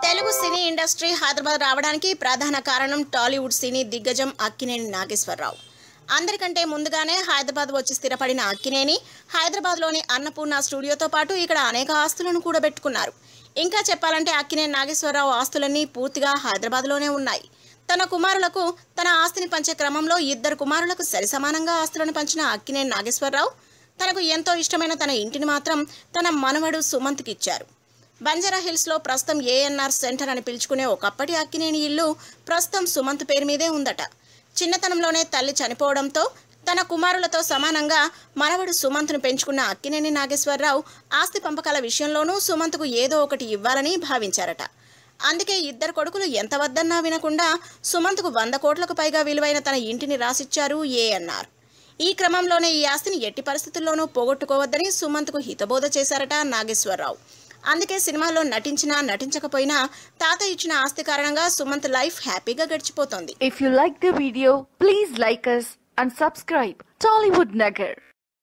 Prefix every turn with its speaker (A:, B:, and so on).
A: Telugu cine industry Hyderabad రావడానికి ప్రధాన కారణం టాలీవుడ్ సినీ దిగ్గజం అక్కినేని నాగేశ్వరరావు. అందరికంటే ముందుగానే హైదరాబాద్ వచ్చి స్థిరపడిన అక్కినేని హైదరాబాద్లోని అన్నపూర్ణ స్టూడియోతో పాటు ఇక్కడ అనేక ఆస్తులను కూడా పెట్టుకున్నారు. ఇంకా చెప్పాలంటే అక్కినేని నాగేశ్వరరావు ఆస్తులన్నీ పూర్తిగా హైదరాబాద్లోనే ఉన్నాయి. తన కుమారులకు తన ఆస్తిని పంచే క్రమంలో 2 కుమారులకు సరిసమానంగా ఆస్తులను పంచిన అక్కినేని నాగేశ్వరరావు తనకు ఎంతో ఇష్టమైన తన ఇంటిని మాత్రం తన మనవడు సుమంత్కి ఇచ్చారు. బంజారా హిల్స్లో ప్రస్తుతం ఏఎన్ఆర్ సెంటర్ అని పిలుచుకునే ఒకప్పటి అక్కినేని ఇల్లు ప్రస్తుతం సుమంత్ పేరు మీదే ఉందట. చిన్నతనంలోనే తల్లి చనిపోవడంతో తన కుమారులతో సమానంగా మనవడు సుమంత్ను పెంచుకున్న అక్కినేని నాగేశ్వరరావు ఆస్తి పంపకాల విషయంలోనూ సుమంత్కు ఏదో ఒకటి ఇవ్వాలని భావించారట. అందుకే 2 కొడుకులు ఎంత వద్దన్నా వినకుండా సుమంత్కు 100 కోట్లకు పైగా విలువైన తన ఇంటిని రాసిచ్చారు ఏఎన్ఆర్. ఈ క్రమంలోనే ఈ ఆస్తిని ఎట్టి పరిస్థితుల్లోనూ పోగొట్టుకోవద్దని సుమంత్కు హితబోధ చేశారట నాగేశ్వరరావు. అందుకే సినిమాలో నటించినా నటించకపోయినా తాత ఇచ్చిన ఆస్తి కారణంగా సుమంత్ లైఫ్ హ్యాపీగా గడిచిపోతోంది.
B: If you like the video, please like us and subscribe Tollywood Nagar.